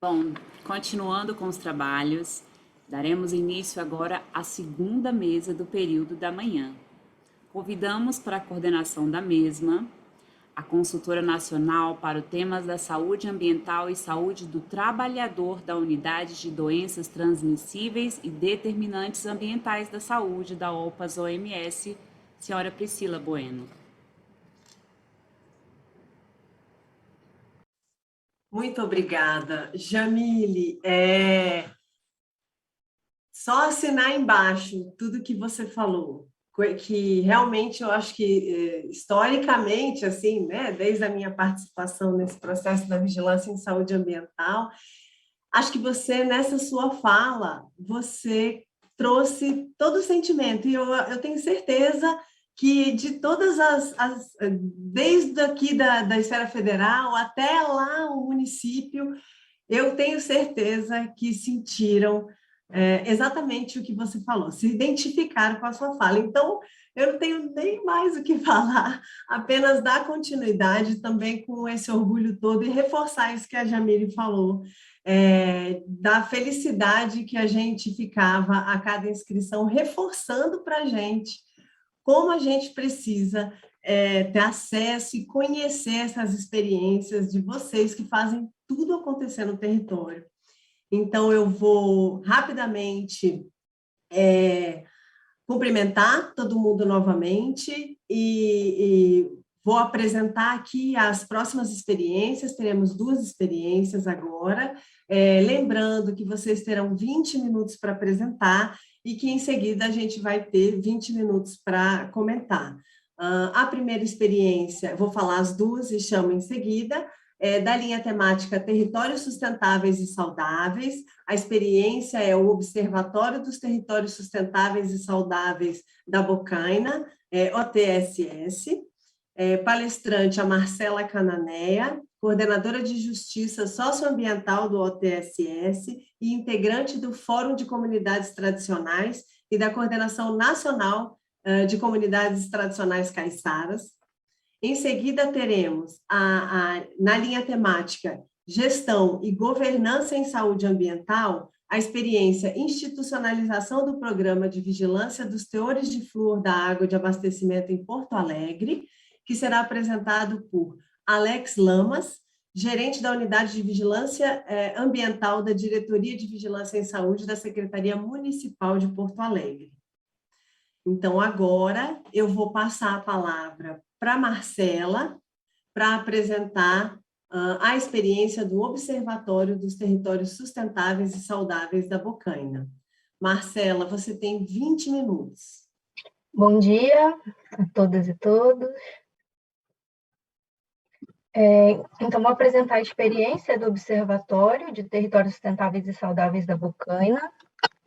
Bom, continuando com os trabalhos, daremos início agora à segunda mesa do período da manhã. Convidamos para a coordenação da mesma a consultora nacional para os temas da saúde ambiental e saúde do trabalhador da Unidade de Doenças Transmissíveis e Determinantes Ambientais da Saúde da OPAS-OMS, senhora Priscila Bueno. Muito obrigada. Jamile, só assinar embaixo tudo que você falou, que realmente eu acho que, historicamente, assim, né, desde a minha participação nesse processo da vigilância em saúde ambiental, acho que você, nessa sua fala, você trouxe todo o sentimento, e eu tenho certeza que de todas desde aqui da esfera federal até lá o município, eu tenho certeza que sentiram exatamente o que você falou, se identificaram com a sua fala. Então, eu não tenho nem mais o que falar, apenas dar continuidade também com esse orgulho todo e reforçar isso que a Jamile falou, da felicidade que a gente ficava a cada inscrição, reforçando para a gente como a gente precisa ter acesso e conhecer essas experiências de vocês que fazem tudo acontecer no território. Então, eu vou rapidamente cumprimentar todo mundo novamente e vou apresentar aqui as próximas experiências. Teremos 2 experiências agora, lembrando que vocês terão 20 minutos para apresentar e que, em seguida, a gente vai ter 20 minutos para comentar. A primeira experiência, vou falar as 2 e chamo em seguida, da linha temática Territórios Sustentáveis e Saudáveis. A experiência é o Observatório dos Territórios Sustentáveis e Saudáveis da Bocaina, OTSS. Palestrante a Marcela Cananéia, coordenadora de Justiça Socioambiental do OTSS e integrante do Fórum de Comunidades Tradicionais e da Coordenação Nacional de Comunidades Tradicionais Caiçaras. Em seguida, teremos, na linha temática Gestão e Governança em Saúde Ambiental, a experiência Institucionalização do Programa de Vigilância dos Teores de Flúor da Água de Abastecimento em Porto Alegre, que será apresentado por Alex Lamas, gerente da Unidade de Vigilância Ambiental da Diretoria de Vigilância em Saúde da Secretaria Municipal de Porto Alegre. Então, agora, eu vou passar a palavra para a Marcela, para apresentar a experiência do Observatório dos Territórios Sustentáveis e Saudáveis da Bocaina. Marcela, você tem 20 minutos. Bom dia a todas e todos. Então, vou apresentar a experiência do Observatório de Territórios Sustentáveis e Saudáveis da Bocaina.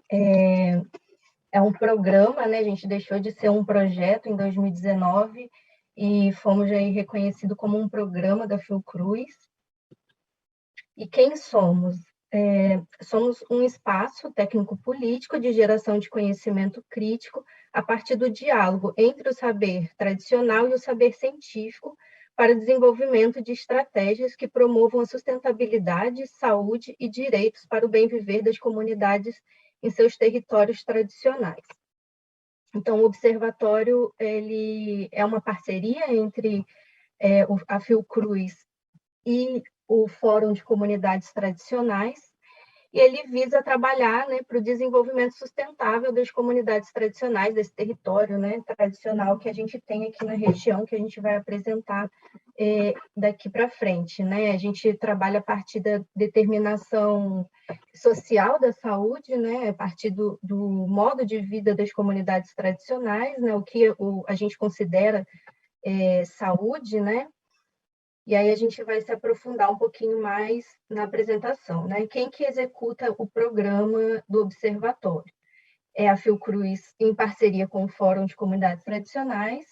É um programa, né? A gente deixou de ser um projeto em 2019 e fomos aí reconhecido como um programa da Fiocruz. E quem somos? Somos um espaço técnico-político de geração de conhecimento crítico a partir do diálogo entre o saber tradicional e o saber científico para o desenvolvimento de estratégias que promovam a sustentabilidade, saúde e direitos para o bem viver das comunidades em seus territórios tradicionais. Então, o Observatório ele é uma parceria entre a Fiocruz e o Fórum de Comunidades Tradicionais, e ele visa trabalhar, né, para o desenvolvimento sustentável das comunidades tradicionais, desse território, né, tradicional que a gente tem aqui na região, que a gente vai apresentar daqui para frente. Né? A gente trabalha a partir da determinação social da saúde, né, a partir do modo de vida das comunidades tradicionais, né, o que a gente considera saúde, né? E aí a gente vai se aprofundar um pouquinho mais na apresentação. Né? Quem que executa o programa do Observatório? É a Fiocruz, em parceria com o Fórum de Comunidades Tradicionais.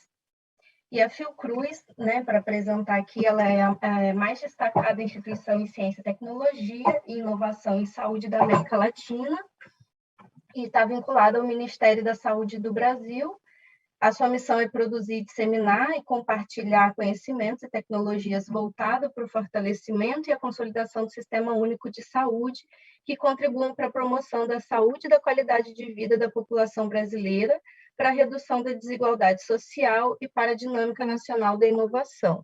E a Fiocruz, né, para apresentar aqui, ela é a mais destacada instituição em ciência, tecnologia e inovação em saúde da América Latina e está vinculada ao Ministério da Saúde do Brasil, A sua missão é produzir, disseminar e compartilhar conhecimentos e tecnologias voltadas para o fortalecimento e a consolidação do Sistema Único de Saúde, que contribuam para a promoção da saúde e da qualidade de vida da população brasileira, para a redução da desigualdade social e para a dinâmica nacional da inovação.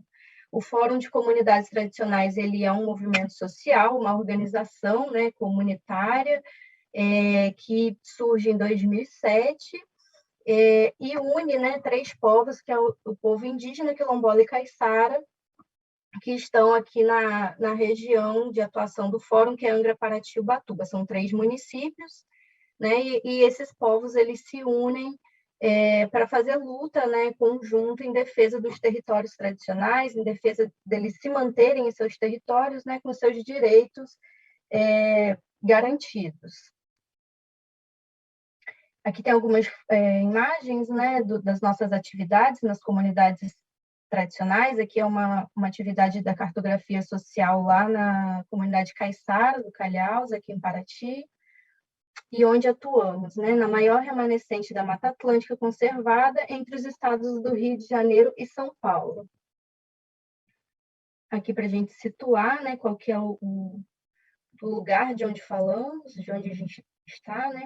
O Fórum de Comunidades Tradicionais ele é um movimento social, uma organização, né, comunitária, que surge em 2007, e une, né, 3 povos, que é o povo indígena, quilombola e caiçara, que estão aqui na região de atuação do Fórum, que é Angra, Paraty e Ubatuba. São 3 municípios, né, e esses povos eles se unem para fazer luta, né, conjunto em defesa dos territórios tradicionais, em defesa deles se manterem em seus territórios, né, com seus direitos garantidos. Aqui tem algumas imagens, né, das nossas atividades nas comunidades tradicionais. Aqui é uma atividade da cartografia social lá na comunidade caiçara do Calhaus, aqui em Paraty, e onde atuamos, né, na maior remanescente da Mata Atlântica conservada entre os estados do Rio de Janeiro e São Paulo. Aqui para a gente situar, né, qual que é o lugar de onde falamos, de onde a gente está, né?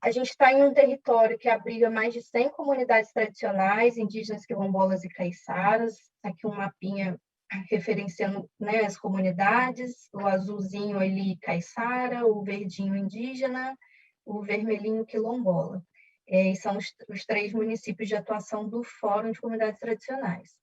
A gente está em um território que abriga mais de 100 comunidades tradicionais, indígenas, quilombolas e caiçaras. Aqui um mapinha referenciando, né, as comunidades, o azulzinho ali caiçara, o verdinho indígena, o vermelhinho quilombola. E são os 3 municípios de atuação do Fórum de Comunidades Tradicionais.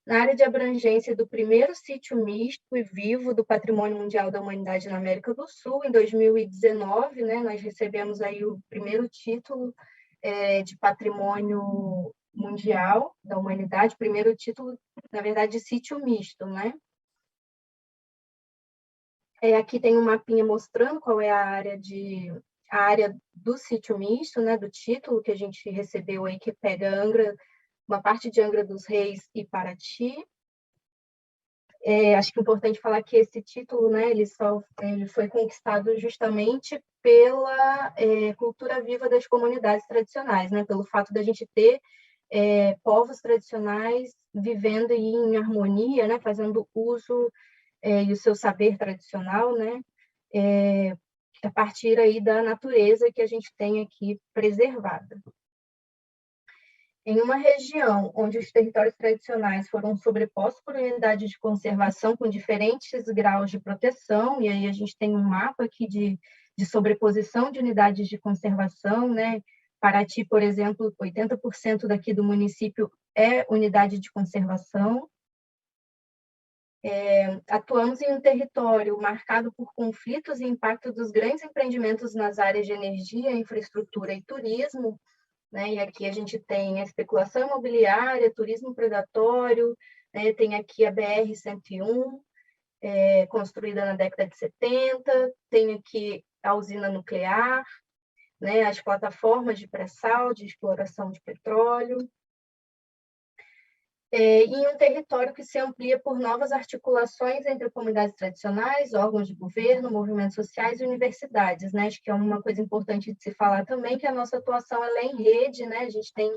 Na área de abrangência do primeiro sítio misto e vivo do Patrimônio Mundial da Humanidade na América do Sul, em 2019, né, nós recebemos aí o primeiro título de Patrimônio Mundial da Humanidade, primeiro título, na verdade, de sítio misto, né? Aqui tem um mapinha mostrando qual é a área do sítio misto, né, do título que a gente recebeu aí, que pega Angra, uma parte de Angra dos Reis e Paraty. Acho que é importante falar que esse título, né, ele foi conquistado justamente pela cultura viva das comunidades tradicionais, né, pelo fato da gente ter povos tradicionais vivendo em harmonia, né, fazendo uso e o seu saber tradicional, né, a partir aí da natureza que a gente tem aqui preservada. Em uma região onde os territórios tradicionais foram sobrepostos por unidades de conservação com diferentes graus de proteção, e aí a gente tem um mapa aqui de sobreposição de unidades de conservação, né? Paraty, por exemplo, 80% daqui do município é unidade de conservação. Atuamos em um território marcado por conflitos e impacto dos grandes empreendimentos nas áreas de energia, infraestrutura e turismo, né? E aqui a gente tem a especulação imobiliária, turismo predatório, né? Tem aqui a BR-101, construída na década de 70, tem aqui a usina nuclear, né? As plataformas de pré-sal, de exploração de petróleo, em um território que se amplia por novas articulações entre comunidades tradicionais, órgãos de governo, movimentos sociais e universidades, né? Acho que é uma coisa importante de se falar também, que a nossa atuação ela é em rede, né? A gente tem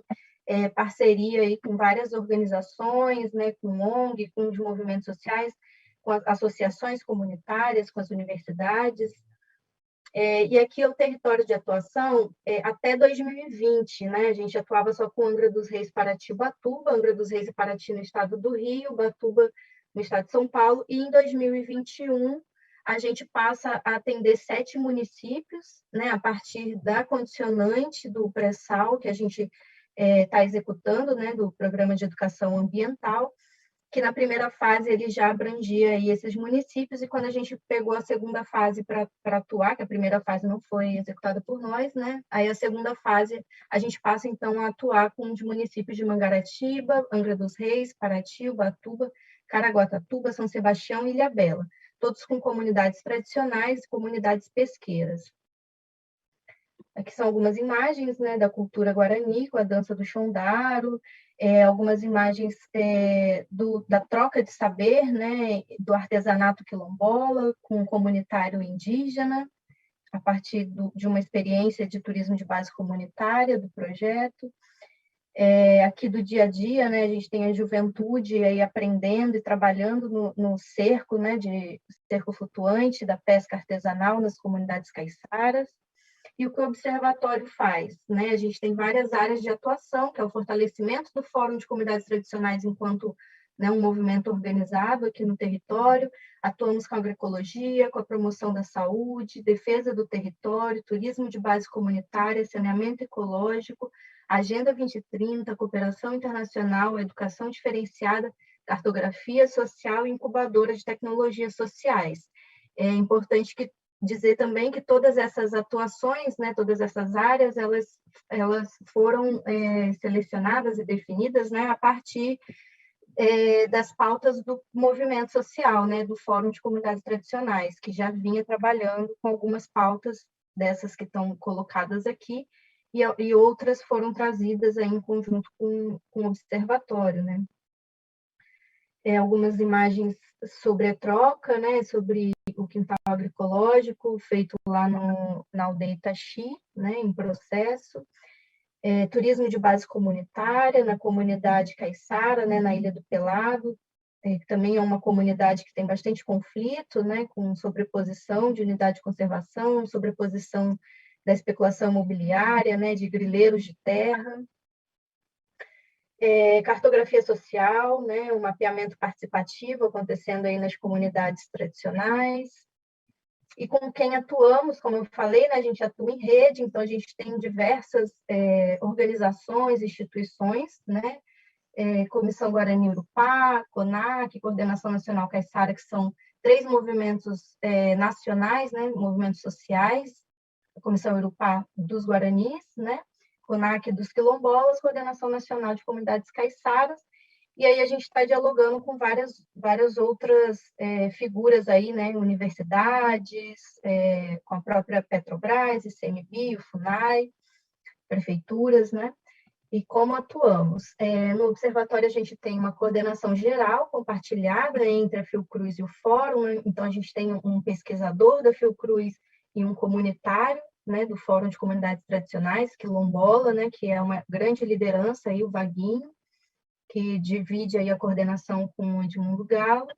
parceria aí com várias organizações, né? Com ONG, com os movimentos sociais, com as associações comunitárias, com as universidades. E aqui é o território de atuação até 2020, né? A gente atuava só com Angra dos Reis, Paraty e Ubatuba, Angra dos Reis e Paraty no estado do Rio, Ubatuba no estado de São Paulo, e em 2021 a gente passa a atender 7 municípios, né? A partir da condicionante do pré-sal que a gente está executando, né? Do Programa de Educação Ambiental, que na primeira fase ele já abrangia aí esses municípios, e quando a gente pegou a segunda fase para atuar, que a primeira fase não foi executada por nós, né? Aí a segunda fase a gente passa então a atuar com os municípios de Mangaratiba, Angra dos Reis, Paraty, Ubatuba, Caraguatatuba, São Sebastião e Ilhabela, todos com comunidades tradicionais e comunidades pesqueiras. Aqui são algumas imagens, né, da cultura guarani, com a dança do Xondaro, algumas imagens da troca de saber, né, do artesanato quilombola com o comunitário indígena, a partir de uma experiência de turismo de base comunitária do projeto. Aqui do dia a dia, né, a gente tem a juventude aí aprendendo e trabalhando no cerco, né, de cerco flutuante da pesca artesanal nas comunidades caiçaras. E o que o observatório faz, né? A gente tem várias áreas de atuação, que é o fortalecimento do Fórum de Comunidades Tradicionais enquanto, né, um movimento organizado aqui no território. Atuamos com a agroecologia, com a promoção da saúde, defesa do território, turismo de base comunitária, saneamento ecológico, Agenda 2030, cooperação internacional, educação diferenciada, cartografia social e incubadora de tecnologias sociais. É importante dizer também que todas essas atuações, né, todas essas áreas, elas foram selecionadas e definidas, né, a partir das pautas do movimento social, né, do Fórum de Comunidades Tradicionais, que já vinha trabalhando com algumas pautas dessas que estão colocadas aqui, e outras foram trazidas aí em conjunto com o observatório, né. Algumas imagens sobre a troca, né, sobre o quintal agroecológico, feito lá na aldeia Itaxi, né, em processo. Turismo de base comunitária, na comunidade caiçara, né, na Ilha do Pelado, que também é uma comunidade que tem bastante conflito, né, com sobreposição de unidade de conservação, sobreposição da especulação imobiliária, né, de grileiros de terra. Cartografia social, né, um mapeamento participativo acontecendo aí nas comunidades tradicionais. E com quem atuamos, como eu falei, né, a gente atua em rede, então a gente tem diversas organizações, instituições, né, Comissão Guarani Urupá, CONAC, Coordenação Nacional Caiçara, que são 3 movimentos nacionais, né, movimentos sociais, a Comissão Urupá dos Guaranis, né, CONAC dos quilombolas, Coordenação Nacional de Comunidades Caiçaras, e aí a gente está dialogando com várias outras figuras aí, né, universidades, com a própria Petrobras, ICMBio, FUNAI, prefeituras, né, e como atuamos. No observatório a gente tem uma coordenação geral compartilhada entre a Fiocruz e o Fórum, né? Então a gente tem um pesquisador da Fiocruz e um comunitário, né, do Fórum de Comunidades Tradicionais, quilombola, né, que é uma grande liderança aí, o Vaguinho, que divide aí a coordenação com o Edmundo Galo.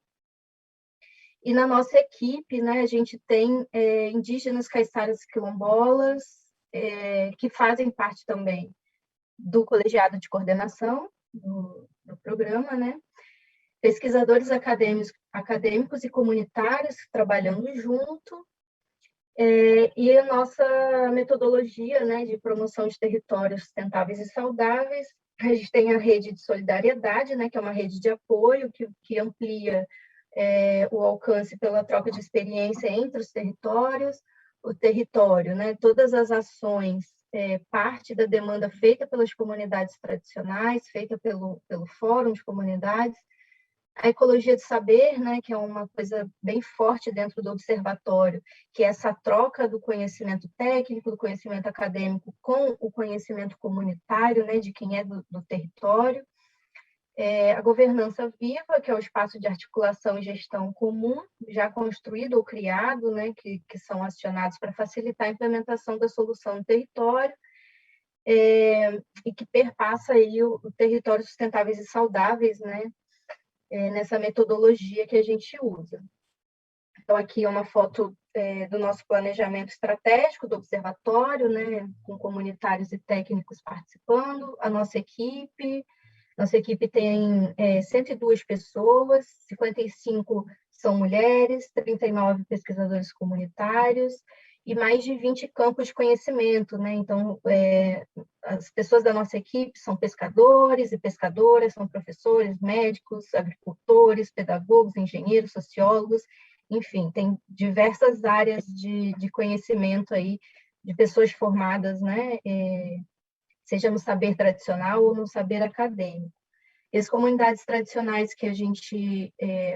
E na nossa equipe, né, a gente tem indígenas caiçaras quilombolas, que fazem parte também do colegiado de coordenação do programa, né? Pesquisadores acadêmicos e comunitários trabalhando junto, e a nossa metodologia, né, de promoção de territórios sustentáveis e saudáveis. A gente tem a rede de solidariedade, né, que é uma rede de apoio que amplia o alcance pela troca de experiência entre os territórios, o território, né, todas as ações, parte da demanda feita pelas comunidades tradicionais, feita pelo Fórum de Comunidades, a ecologia de saber, né, que é uma coisa bem forte dentro do observatório, que é essa troca do conhecimento técnico, do conhecimento acadêmico com o conhecimento comunitário, né, de quem é do território. A governança viva, que é o espaço de articulação e gestão comum, já construído ou criado, né, que são acionados para facilitar a implementação da solução no território, e que perpassa aí o território sustentáveis e saudáveis, né, nessa metodologia que a gente usa. Então, aqui é uma foto do nosso planejamento estratégico do observatório, né, com comunitários e técnicos participando, a nossa equipe. Nossa equipe tem 102 pessoas, 55 são mulheres, 39 pesquisadores comunitários e mais de 20 campos de conhecimento, né? Então, as pessoas da nossa equipe são pescadores e pescadoras, são professores, médicos, agricultores, pedagogos, engenheiros, sociólogos, enfim, tem diversas áreas de conhecimento aí, de pessoas formadas, né? Seja no saber tradicional ou no saber acadêmico. E as comunidades tradicionais que a gente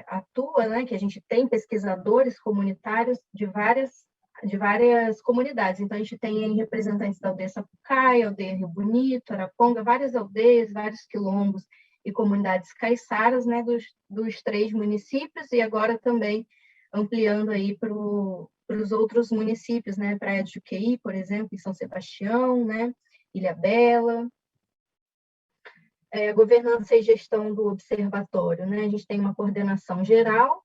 atua, né, que a gente tem pesquisadores comunitários de várias comunidades. Então, a gente tem representantes da aldeia Sapucaia, aldeia Rio Bonito, Araponga, várias aldeias, vários quilombos e comunidades caiçaras, né, dos 3 municípios, e agora também ampliando aí para os outros municípios, né? Praia de Juqueí, por exemplo, em São Sebastião, né? Ilhabela. Governança e gestão do observatório, né? A gente tem uma coordenação geral,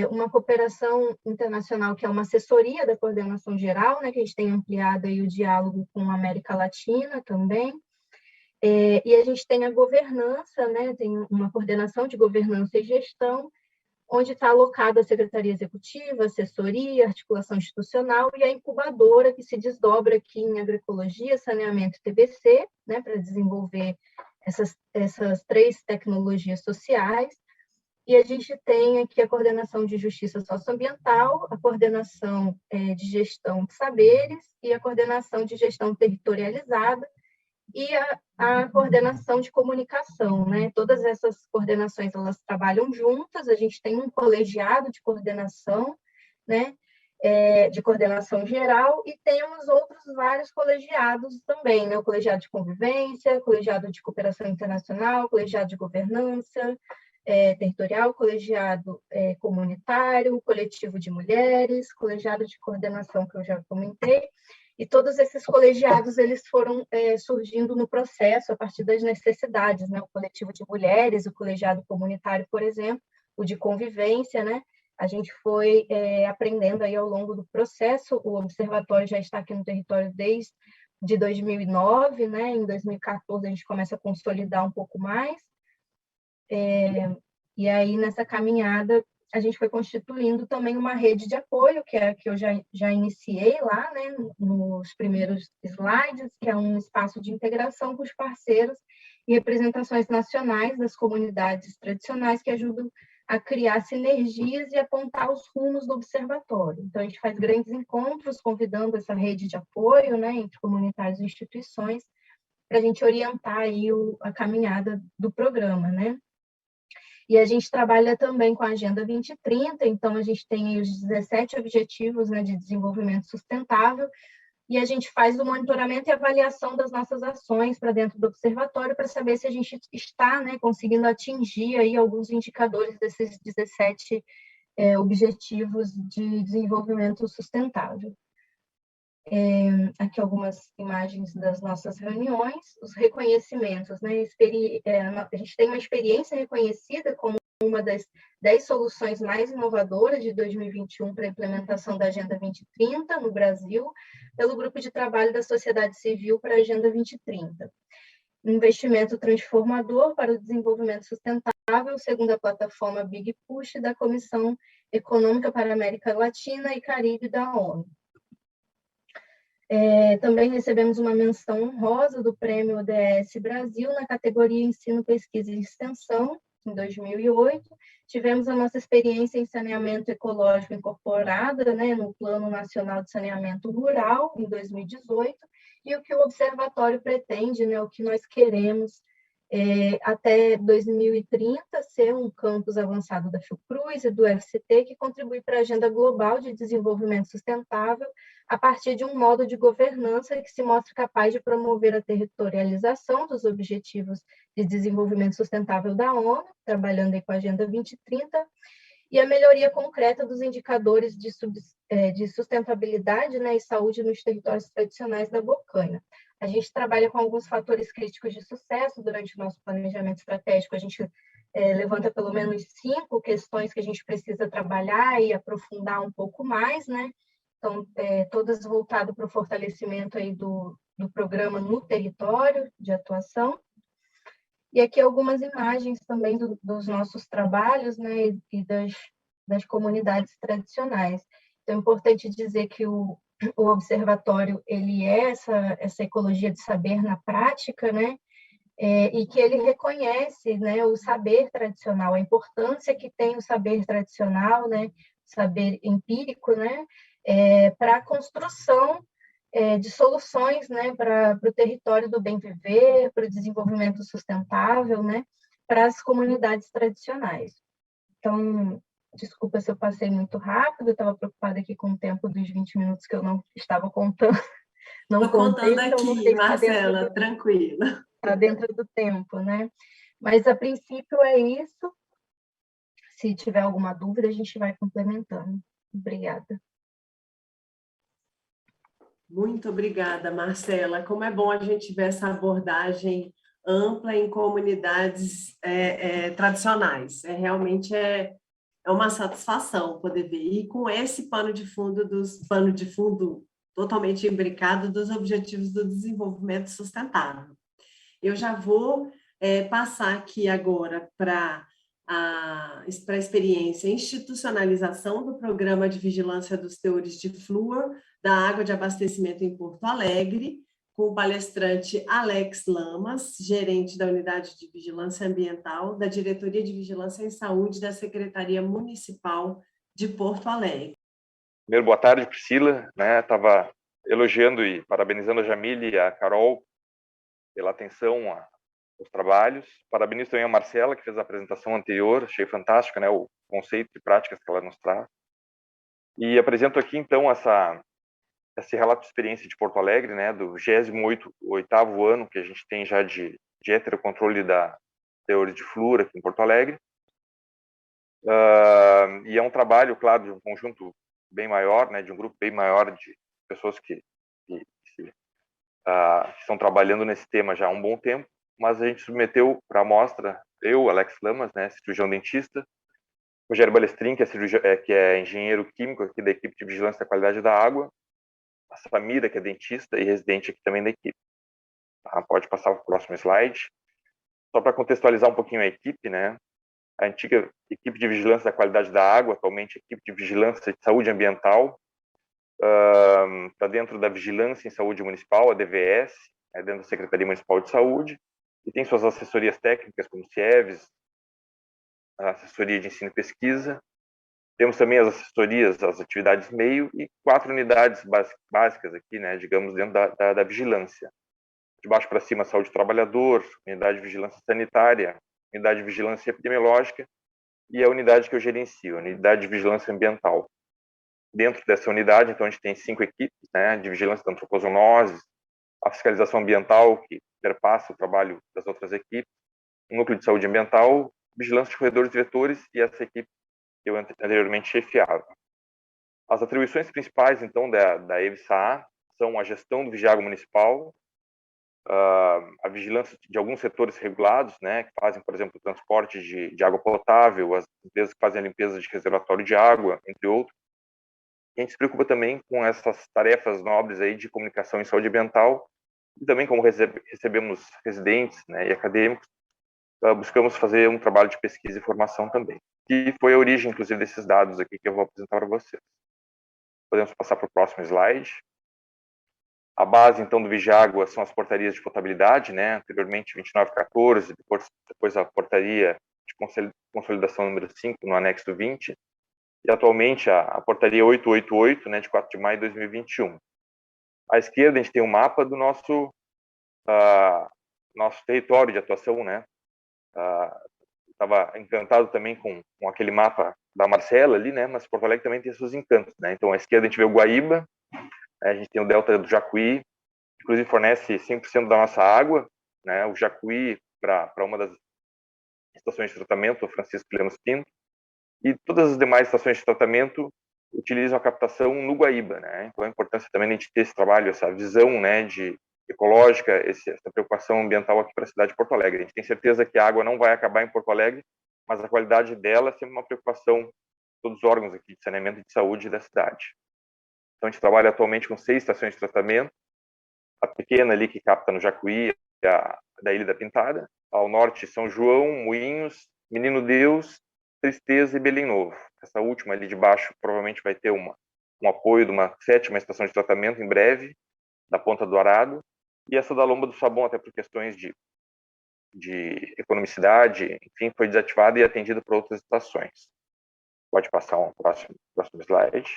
uma cooperação internacional, que é uma assessoria da coordenação geral, né? Que a gente tem ampliado aí o diálogo com a América Latina também. E a gente tem a governança, né? Tem uma coordenação de governança e gestão, onde está alocada a Secretaria Executiva, assessoria, articulação institucional e a incubadora, que se desdobra aqui em agroecologia, saneamento e TBC, né, para desenvolver essas 3 tecnologias sociais. E a gente tem aqui a coordenação de justiça socioambiental, a coordenação de gestão de saberes e a coordenação de gestão territorializada, e a coordenação de comunicação, né? Todas essas coordenações, elas trabalham juntas, a gente tem um colegiado de coordenação, né? De coordenação geral, e temos outros vários colegiados também, né? O colegiado de convivência, colegiado de cooperação internacional, colegiado de governança territorial, colegiado comunitário, coletivo de mulheres, colegiado de coordenação, que eu já comentei. E todos esses colegiados, eles foram surgindo no processo, a partir das necessidades, né? O coletivo de mulheres, o colegiado comunitário, por exemplo, o de convivência, né? A gente foi aprendendo aí ao longo do processo. O observatório já está aqui no território desde 2009, né? Em 2014 a gente começa a consolidar um pouco mais. E aí, nessa caminhada, a gente foi constituindo também uma rede de apoio, que é a que eu já iniciei lá, né, nos primeiros slides, que é um espaço de integração com os parceiros e representações nacionais das comunidades tradicionais, que ajudam a criar sinergias e apontar os rumos do observatório. Então, a gente faz grandes encontros, convidando essa rede de apoio, né, entre comunitários e instituições, para a gente orientar aí a caminhada do programa, né? E a gente trabalha também com a Agenda 2030, então a gente tem os 17 objetivos, né, de desenvolvimento sustentável, e a gente faz o monitoramento e avaliação das nossas ações para dentro do observatório, para saber se a gente está, né, conseguindo atingir aí alguns indicadores desses 17 objetivos de desenvolvimento sustentável. Aqui algumas imagens das nossas reuniões, os reconhecimentos, né? A gente tem uma experiência reconhecida como uma das 10 soluções mais inovadoras de 2021 para a implementação da Agenda 2030 no Brasil, pelo Grupo de Trabalho da Sociedade Civil para a Agenda 2030. Investimento transformador para o desenvolvimento sustentável, segundo a plataforma Big Push da Comissão Econômica para a América Latina e Caribe da ONU. Também recebemos uma menção honrosa do Prêmio ODS Brasil na categoria Ensino, Pesquisa e Extensão, em 2008. Tivemos a nossa experiência em saneamento ecológico incorporada, né, no Plano Nacional de Saneamento Rural, em 2018, e o que o Observatório pretende, né, o que nós queremos até 2030, ser um campus avançado da Fiocruz e do FCT, que contribui para a agenda global de desenvolvimento sustentável, a partir de um modo de governança que se mostre capaz de promover a territorialização dos objetivos de desenvolvimento sustentável da ONU, trabalhando aí com a Agenda 2030, e a melhoria concreta dos indicadores de sustentabilidade, né, e saúde nos territórios tradicionais da Bocaina. A gente trabalha com alguns fatores críticos de sucesso durante o nosso planejamento estratégico. A gente levanta pelo menos 5 questões que a gente precisa trabalhar e aprofundar um pouco mais, né? Então, todas voltadas para o fortalecimento aí do programa no território de atuação. E aqui algumas imagens também dos nossos trabalhos, né, e das comunidades tradicionais. Então, é importante dizer que o observatório, ele é essa ecologia de saber na prática, né, e que ele reconhece, né, o saber tradicional, a importância que tem o saber tradicional, né, saber empírico, né, para a construção de soluções, né, para o território do bem viver, para o desenvolvimento sustentável, né, para as comunidades tradicionais. Então, desculpa se eu passei muito rápido, eu estava preocupada aqui com o tempo dos 20 minutos que eu não estava contando. Estou contando aqui, Marcela, tranquila. Está dentro do tempo, né? Mas, a princípio, é isso. Se tiver alguma dúvida, a gente vai complementando. Obrigada. Muito obrigada, Marcela. Como é bom a gente ver essa abordagem ampla em comunidades tradicionais. Realmente é uma satisfação poder ver. E com esse pano de fundo totalmente imbricado dos Objetivos do Desenvolvimento Sustentável. Eu já vou passar aqui agora para a experiência institucionalização do Programa de Vigilância dos Teores de Flúor da Água de Abastecimento em Porto Alegre, com o palestrante Alex Lamas, gerente da Unidade de Vigilância Ambiental da Diretoria de Vigilância em Saúde da Secretaria Municipal de Porto Alegre. Primeiro, boa tarde, Priscila. Estava elogiando e parabenizando a Jamile e a Carol pela atenção aos trabalhos. Parabenizo também a Marcela, que fez a apresentação anterior, achei fantástico, né, o conceito e práticas que ela nos traz. E apresento aqui, então, esse relato de experiência de Porto Alegre, né, do 28º ano que a gente tem já de heterocontrole da teores de flúor aqui em Porto Alegre. E é um trabalho, claro, de um conjunto bem maior, né, de um grupo bem maior de pessoas que estão trabalhando nesse tema já há um bom tempo, mas a gente submeteu para amostra, eu, Alex Lamas, né, cirurgião dentista, Rogério Balestrin, que é engenheiro químico aqui da equipe de vigilância da qualidade da água, a Samira, que é dentista e residente aqui também da equipe. Pode passar para o próximo slide. Só para contextualizar um pouquinho a equipe, né, a antiga equipe de vigilância da qualidade da água, atualmente equipe de vigilância de saúde ambiental, está dentro da Vigilância em Saúde Municipal, a DVS, dentro da Secretaria Municipal de Saúde, e tem suas assessorias técnicas, como CIEVES, a assessoria de ensino e pesquisa. Temos também as assessorias, as atividades meio, e 4 unidades básicas aqui, né, digamos, dentro da vigilância. De baixo para cima, saúde do trabalhador, unidade de vigilância sanitária, unidade de vigilância epidemiológica, e a unidade que eu gerencio, a unidade de vigilância ambiental. Dentro dessa unidade, então, a gente tem 5 equipes, né, de vigilância da antropozoonose, a fiscalização ambiental, que perpassa o trabalho das outras equipes, o núcleo de saúde ambiental, vigilância de corredores diretores e essa equipe que eu anteriormente chefiava. As atribuições principais, então, da EVSA são a gestão do vigiário municipal, a vigilância de alguns setores regulados, né, que fazem, por exemplo, o transporte de água potável, as empresas que fazem a limpeza de reservatório de água, entre outros. A gente se preocupa também com essas tarefas nobres aí de comunicação em saúde ambiental e também, como recebemos residentes, né, e acadêmicos, buscamos fazer um trabalho de pesquisa e formação também, que foi a origem, inclusive, desses dados aqui que eu vou apresentar para vocês. Podemos passar para o próximo slide. A base, então, do Vigiágua são as portarias de potabilidade, né, anteriormente 2914, depois a portaria de consolidação número 5, no anexo 20, e atualmente a portaria 888, né, de 4 de maio de 2021. À esquerda, a gente tem um mapa do nosso território de atuação, né. Estava encantado também com aquele mapa da Marcela ali, né, mas Porto Alegre também tem seus encantos, né. Então, à esquerda a gente vê o Guaíba, a gente tem o Delta do Jacuí, inclusive fornece 100% da nossa água, né, o Jacuí para uma das estações de tratamento, o Francisco Lemos Pinto, e todas as demais estações de tratamento utilizam a captação no Guaíba, né? Então a importância também de a gente ter esse trabalho, essa visão, né, de ecológica, essa preocupação ambiental aqui para a cidade de Porto Alegre. A gente tem certeza que a água não vai acabar em Porto Alegre, mas a qualidade dela é sempre uma preocupação de todos os órgãos aqui de saneamento e de saúde da cidade. Então a gente trabalha atualmente com 6 estações de tratamento, a pequena ali que capta no Jacuí, da Ilha da Pintada, ao norte São João, Moinhos, Menino Deus, Tristeza e Belém Novo. Essa última ali de baixo provavelmente vai ter um apoio de uma 7ª estação de tratamento em breve, da Ponta do Arado, e essa da Lomba do Sabão, até por questões de economicidade, enfim, foi desativada e atendida por outras estações. Pode passar um próximo slide.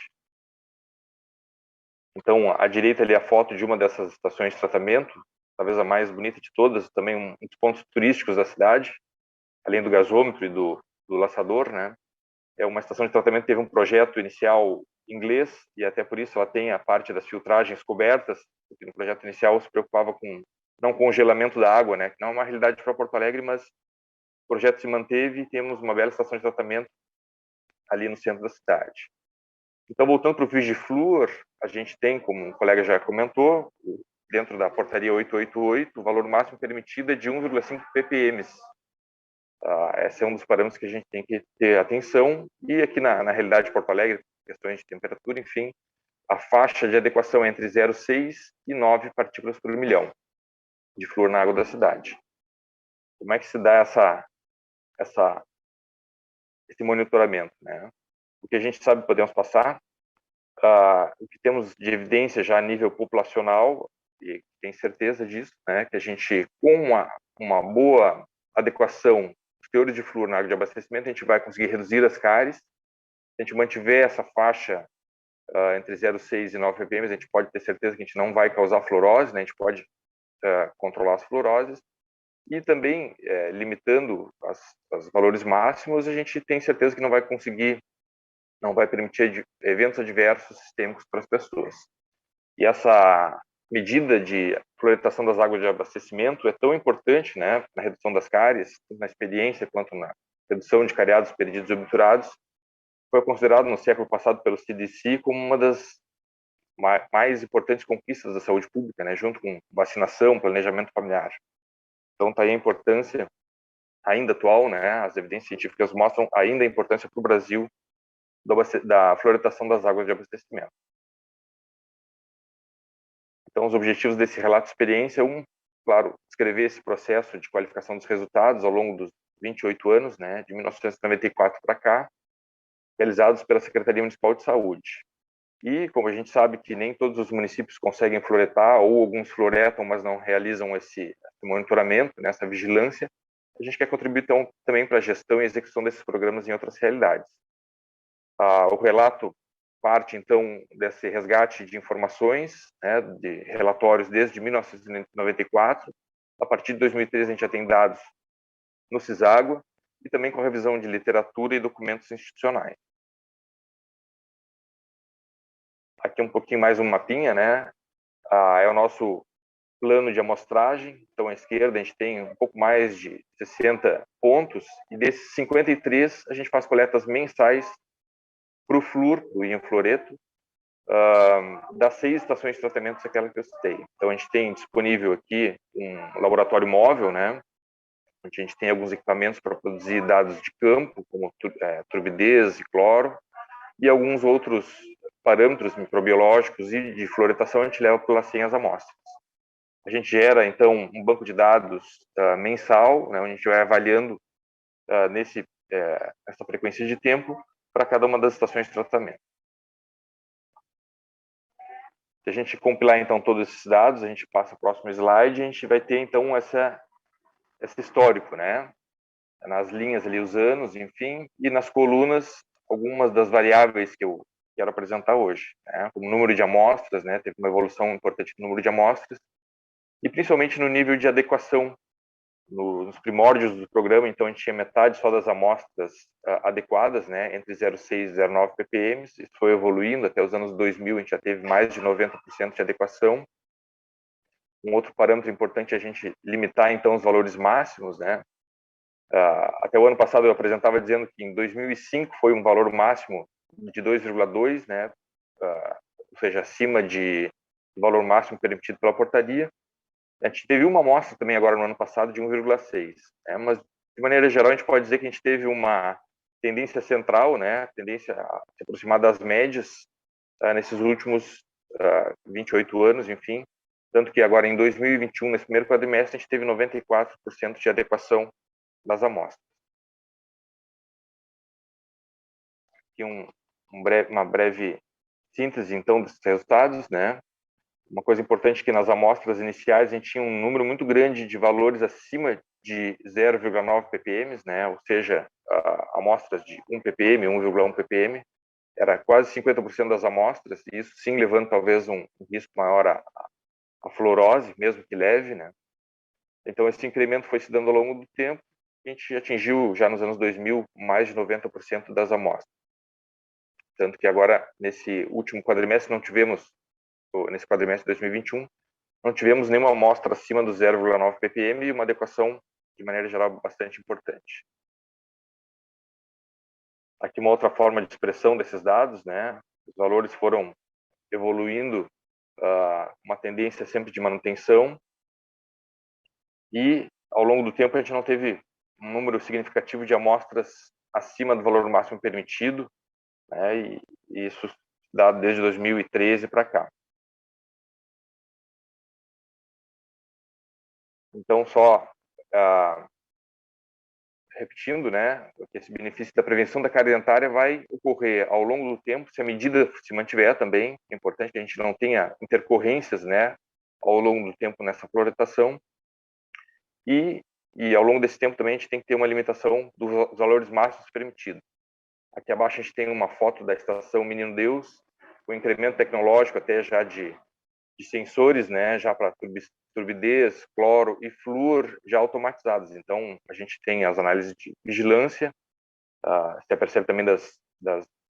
Então, à direita ali a foto de uma dessas estações de tratamento, talvez a mais bonita de todas, também um dos pontos turísticos da cidade, além do gasômetro e do laçador, né? É uma estação de tratamento que teve um projeto inicial inglês, e até por isso ela tem a parte das filtragens cobertas, porque no projeto inicial se preocupava com não congelamento da água, né? Que não é uma realidade para Porto Alegre, mas o projeto se manteve e temos uma bela estação de tratamento ali no centro da cidade. Então, voltando para o Vigiflúor, a gente tem, como o colega já comentou, dentro da portaria 888, o valor máximo permitido é de 1,5 ppm. Esse é um dos parâmetros que a gente tem que ter atenção. E aqui na realidade de Porto Alegre, questões de temperatura, enfim, a faixa de adequação é entre 0,6 e 9 partículas por milhão de flúor na água da cidade. Como é que se dá esse monitoramento, né? O que a gente sabe podemos passar, o que temos de evidência já a nível populacional, e tem certeza disso, né, que a gente, com uma boa adequação dos teores de flúor na água de abastecimento, a gente vai conseguir reduzir as cáries. Se a gente mantiver essa faixa entre 0,6 e 9 ppm, a gente pode ter certeza que a gente não vai causar fluorose, né, a gente pode controlar as fluoroses. E também, limitando os valores máximos, a gente tem certeza que não vai permitir eventos adversos sistêmicos para as pessoas. E essa medida de fluoridação das águas de abastecimento é tão importante, né, na redução das cáries, na experiência quanto na redução de cariados perdidos e obturados, foi considerado no século passado pelo CDC como uma das mais importantes conquistas da saúde pública, né, junto com vacinação, planejamento familiar. Então, está aí a importância ainda atual, né, as evidências científicas mostram ainda a importância para o Brasil da fluoridação das águas de abastecimento. Então, os objetivos desse relato de experiência, claro, descrever esse processo de qualificação dos resultados ao longo dos 28 anos, né, de 1994 para cá, realizados pela Secretaria Municipal de Saúde. E, como a gente sabe que nem todos os municípios conseguem floretar, ou alguns floretam, mas não realizam esse monitoramento, né, essa vigilância, a gente quer contribuir então, também para a gestão e execução desses programas em outras realidades. O relato parte, então, desse resgate de informações, né, de relatórios desde 1994. A partir de 2013, a gente já tem dados no CISÁGUA e também com revisão de literatura e documentos institucionais. Aqui um pouquinho mais um mapinha, né? É o nosso plano de amostragem. Então, à esquerda, a gente tem um pouco mais de 60 pontos, e desses 53, a gente faz coletas mensais para o flúor, do iam-fluoreto, das 6 estações de tratamento, aquela que eu citei. Então, a gente tem disponível aqui um laboratório móvel, né, onde a gente tem alguns equipamentos para produzir dados de campo, como turbidez e cloro, e alguns outros parâmetros microbiológicos e de fluoretação a gente leva pelas 100 amostras. A gente gera, então, um banco de dados mensal, né, onde a gente vai avaliando essa frequência de tempo para cada uma das estações de tratamento. Se a gente compilar, então, todos esses dados, a gente passa ao próximo slide, a gente vai ter, então, esse histórico, né? Nas linhas ali, os anos, enfim, e nas colunas, algumas das variáveis que eu quero apresentar hoje, né? Como número de amostras, né? Teve uma evolução importante no número de amostras, e principalmente no nível de adequação. Nos primórdios do programa, então, a gente tinha metade só das amostras adequadas, né, entre 0,6 e 0,9 ppm. Isso foi evoluindo até os anos 2000, a gente já teve mais de 90% de adequação. Um outro parâmetro importante é a gente limitar, então, os valores máximos, né. Até o ano passado eu apresentava dizendo que em 2005 foi um valor máximo de 2,2, né, ou seja, acima do valor máximo permitido pela portaria. A gente teve uma amostra também agora no ano passado de 1,6, né? Mas de maneira geral a gente pode dizer que a gente teve uma tendência central, né? Tendência a se aproximar das médias nesses últimos 28 anos, enfim, tanto que agora em 2021, nesse primeiro quadrimestre, a gente teve 94% de adequação das amostras. Aqui uma breve síntese então desses resultados, né? Uma coisa importante é que nas amostras iniciais a gente tinha um número muito grande de valores acima de 0,9 ppm, né? Ou seja, amostras de 1 ppm, 1,1 ppm, era quase 50% das amostras, e isso sim levando talvez um risco maior à fluorose, mesmo que leve, né? Então esse incremento foi se dando ao longo do tempo, e a gente atingiu já nos anos 2000 mais de 90% das amostras. Tanto que agora, nesse último quadrimestre, nesse quadrimestre de 2021, não tivemos nenhuma amostra acima do 0,9 ppm e uma adequação, de maneira geral, bastante importante. aqui uma outra forma de expressão desses dados, né? Os valores foram evoluindo, uma tendência sempre de manutenção, e ao longo do tempo a gente não teve um número significativo de amostras acima do valor máximo permitido, né? E isso dado desde 2013 para cá. Então, só repetindo, né, que esse benefício da prevenção da cárie dentária vai ocorrer ao longo do tempo, se a medida se mantiver também. É importante que a gente não tenha intercorrências, né, ao longo do tempo nessa fluoretação. E ao longo desse tempo também a gente tem que ter uma limitação dos valores máximos permitidos. Aqui abaixo a gente tem uma foto da estação Menino Deus, com incremento tecnológico até já de sensores, né, já para turbidez, cloro e flúor já automatizados. Então, a gente tem as análises de vigilância, você percebe também das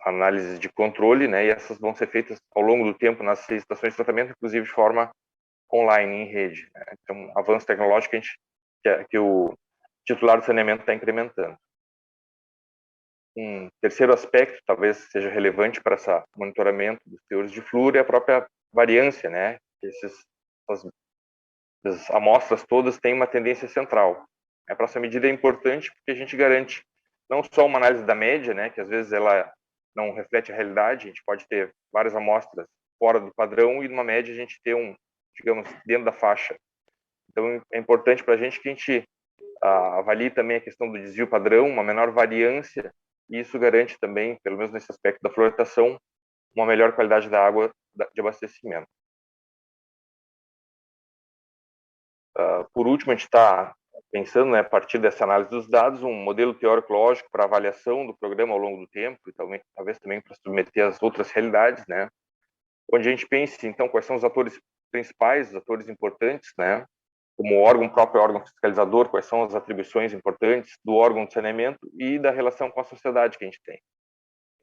análises de controle, né, e essas vão ser feitas ao longo do tempo nas estações de tratamento, inclusive de forma online, em rede, né? Então, avanço tecnológico que o titular do saneamento está incrementando. Um terceiro aspecto, talvez seja relevante para esse monitoramento dos teores de flúor, é a própria variância, né? Essas amostras todas têm uma tendência central. A próxima medida é importante porque a gente garante não só uma análise da média, né, que às vezes ela não reflete a realidade, a gente pode ter várias amostras fora do padrão e numa média a gente ter digamos, dentro da faixa. Então é importante para a gente que a gente avalie também a questão do desvio padrão, uma menor variância, e isso garante também, pelo menos nesse aspecto da fluoretação, uma melhor qualidade da água de abastecimento. Por último, a gente está pensando, né, a partir dessa análise dos dados, um modelo teórico-lógico para avaliação do programa ao longo do tempo, e talvez também para submeter às outras realidades, né, onde a gente pense, então, quais são os atores principais, os atores importantes, né, como o próprio órgão fiscalizador, quais são as atribuições importantes do órgão de saneamento e da relação com a sociedade que a gente tem.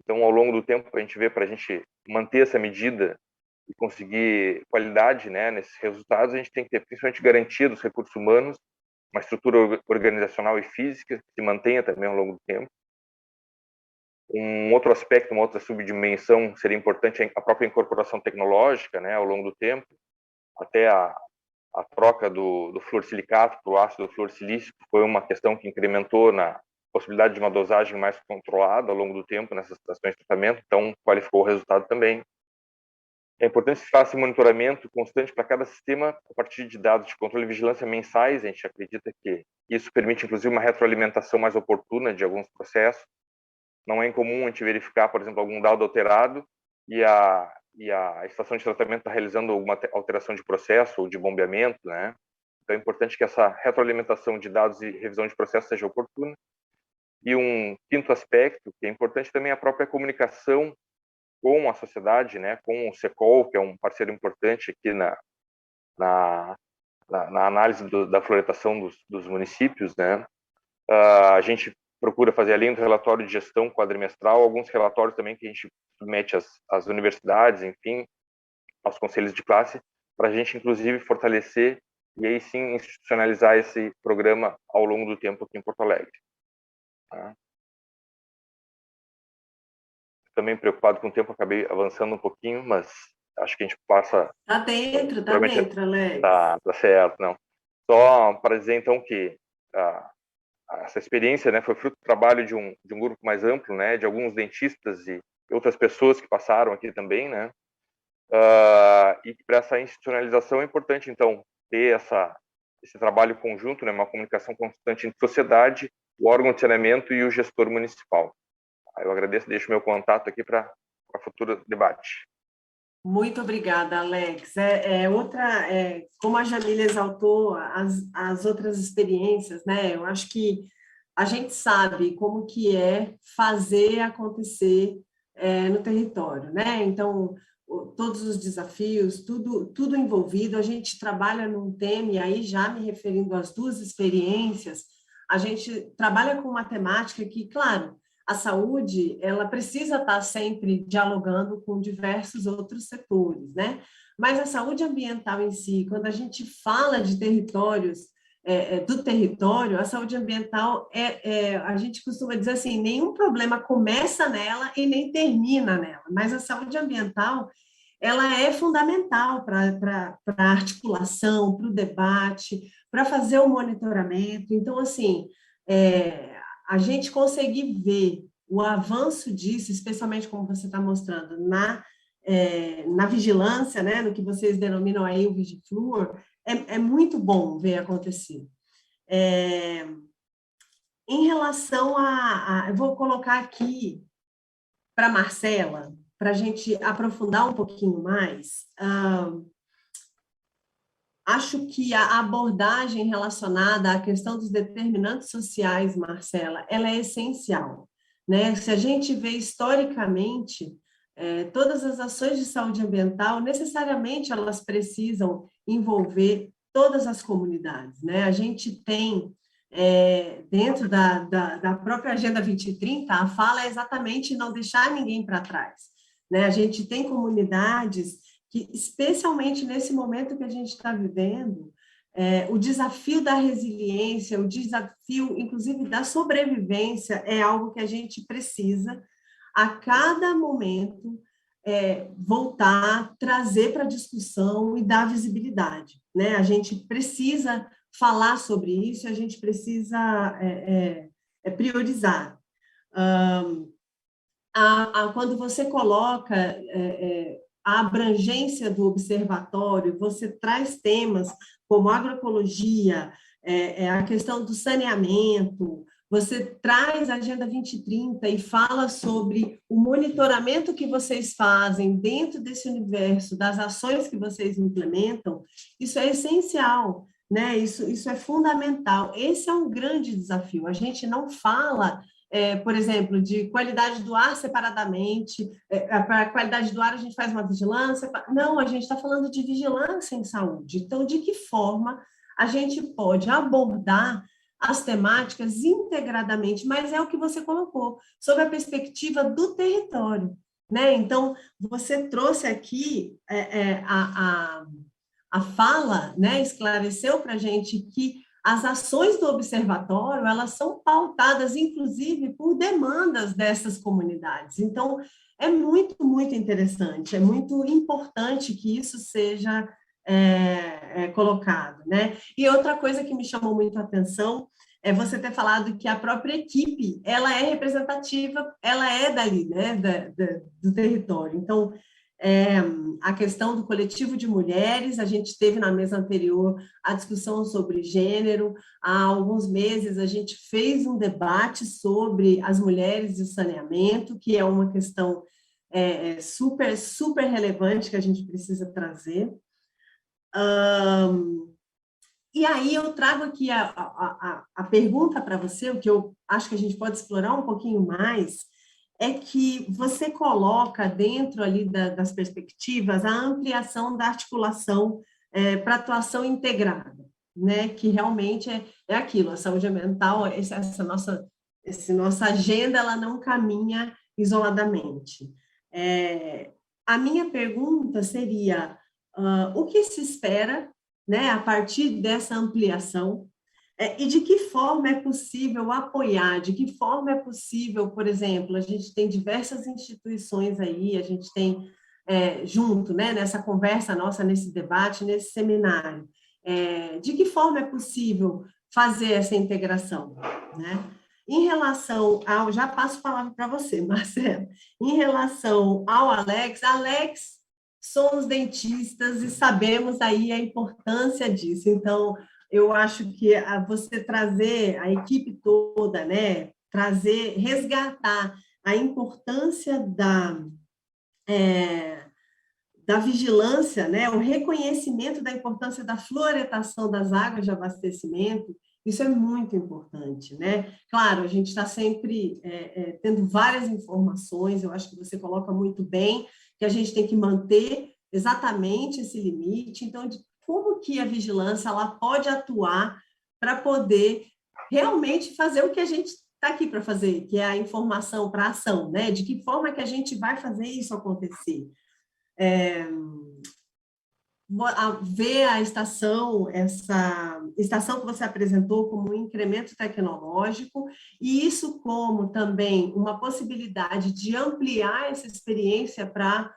Então, ao longo do tempo, a gente vê, para a gente manter essa medida e conseguir qualidade, né, nesses resultados, a gente tem que ter principalmente garantia dos recursos humanos, uma estrutura organizacional e física que se mantenha também ao longo do tempo. Um outro aspecto, uma outra subdimensão seria importante a própria incorporação tecnológica, né, ao longo do tempo, até a troca do fluorsilicato para o ácido fluorsilícico foi uma questão que incrementou na possibilidade de uma dosagem mais controlada ao longo do tempo nessas estações de tratamento, então qualificou o resultado também. É importante que se faça monitoramento constante para cada sistema a partir de dados de controle e vigilância mensais. A gente acredita que isso permite, inclusive, uma retroalimentação mais oportuna de alguns processos. Não é incomum a gente verificar, por exemplo, algum dado alterado e a estação de tratamento está realizando alguma alteração de processo ou de bombeamento, né? Então é importante que essa retroalimentação de dados e revisão de processo seja oportuna. E um quinto aspecto, que é importante também, é a própria comunicação com a sociedade, né, com o SECOL, que é um parceiro importante aqui na análise da fluoretação dos municípios, né. A gente procura fazer, além do relatório de gestão quadrimestral, alguns relatórios também que a gente submete às universidades, enfim, aos conselhos de classe, para a gente, inclusive, fortalecer e aí sim institucionalizar esse programa ao longo do tempo aqui em Porto Alegre. Tá? Também preocupado com o tempo, acabei avançando um pouquinho, mas acho que a gente passa... Tá dentro, Alex. Tá certo, não. Só para dizer, então, que essa experiência, né, foi fruto do trabalho de um grupo mais amplo, né, de alguns dentistas e outras pessoas que passaram aqui também, né, e para essa institucionalização é importante, então, ter esse trabalho conjunto, né, uma comunicação constante entre sociedade, o órgão de saneamento e o gestor municipal. Eu agradeço, deixo meu contato aqui para futuro debate. Muito obrigada, Alex. Como a Jamília exaltou as outras experiências, né? Eu acho que a gente sabe como que é fazer acontecer no território, né? Então, todos os desafios, tudo envolvido, a gente trabalha num tema, e aí já me referindo às duas experiências, a gente trabalha com matemática que, claro, a saúde, ela precisa estar sempre dialogando com diversos outros setores, né? Mas a saúde ambiental em si, quando a gente fala de territórios do território, a saúde ambiental, a gente costuma dizer assim, nenhum problema começa nela e nem termina nela, mas a saúde ambiental, ela é fundamental para a articulação, para o debate, para fazer o monitoramento. Então, assim, a gente conseguir ver o avanço disso, especialmente como você está mostrando, na vigilância, né, no que vocês denominam aí o Vigiflor, é muito bom ver acontecer. Em relação eu vou colocar aqui para a Marcela, para a gente aprofundar um pouquinho mais, acho que a abordagem relacionada à questão dos determinantes sociais, Marcela, ela é essencial, né? Se a gente vê historicamente, todas as ações de saúde ambiental, necessariamente elas precisam envolver todas as comunidades, né? A gente tem, dentro da própria Agenda 2030, a fala é exatamente não deixar ninguém para trás, né? A gente tem comunidades que, especialmente nesse momento que a gente está vivendo, o desafio da resiliência, o desafio, inclusive, da sobrevivência, é algo que a gente precisa, a cada momento, voltar, trazer para a discussão e dar visibilidade, né? A gente precisa falar sobre isso, a gente precisa priorizar. Quando você coloca a abrangência do observatório, você traz temas como agroecologia, a questão do saneamento, você traz a Agenda 2030 e fala sobre o monitoramento que vocês fazem dentro desse universo, das ações que vocês implementam, isso é essencial, né? Isso é fundamental. Esse é um grande desafio. A gente não fala, por exemplo, de qualidade do ar separadamente, para a qualidade do ar a gente faz uma vigilância, não, a gente está falando de vigilância em saúde. Então, de que forma a gente pode abordar as temáticas integradamente, mas é o que você colocou, sob a perspectiva do território, né? Então, você trouxe aqui a fala, né, esclareceu para a gente que as ações do observatório, elas são pautadas, inclusive, por demandas dessas comunidades. Então, é muito, muito interessante, é muito importante que isso seja colocado, né? E outra coisa que me chamou muito a atenção é você ter falado que a própria equipe, ela é representativa, ela é dali, né, do território. Então, a questão do coletivo de mulheres, a gente teve na mesa anterior a discussão sobre gênero, há alguns meses a gente fez um debate sobre as mulheres e o saneamento, que é uma questão super, super relevante que a gente precisa trazer. E aí eu trago aqui a pergunta para você, o que eu acho que a gente pode explorar um pouquinho mais, é que você coloca dentro ali das perspectivas a ampliação da articulação para atuação integrada, né? Que realmente é aquilo, a saúde ambiental, essa nossa agenda, ela não caminha isoladamente. A minha pergunta seria, o que se espera, né, a partir dessa ampliação, e de que forma é possível apoiar, de que forma é possível, por exemplo, a gente tem diversas instituições aí, a gente tem junto, né, nessa conversa nossa, nesse debate, nesse seminário, de que forma é possível fazer essa integração, né? Em relação ao, já passo a palavra para você, Marcelo, em relação ao Alex, somos dentistas e sabemos aí a importância disso, então, eu acho que você trazer a equipe toda, né, resgatar a importância da vigilância, né, o reconhecimento da importância da fluoretação das águas de abastecimento, isso é muito importante, né? Claro, a gente está sempre tendo várias informações, eu acho que você coloca muito bem, que a gente tem que manter exatamente esse limite, então, como que a vigilância ela pode atuar para poder realmente fazer o que a gente está aqui para fazer, que é a informação para a ação, né? De que forma que a gente vai fazer isso acontecer? ver a estação, essa estação que você apresentou como um incremento tecnológico, e isso como também uma possibilidade de ampliar essa experiência para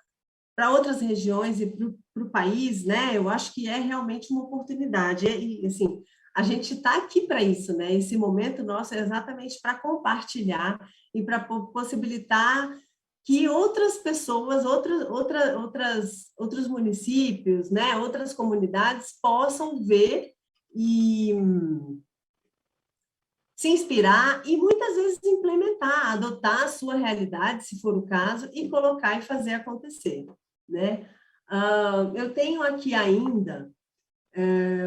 outras regiões e para o país, né? Eu acho que é realmente uma oportunidade. E, assim, a gente está aqui para isso, né? Esse momento nosso é exatamente para compartilhar e para possibilitar que outras pessoas, outros municípios, né? Outras comunidades possam ver e se inspirar e muitas vezes implementar, adotar a sua realidade, se for o caso, e colocar e fazer acontecer, né? Eu tenho aqui ainda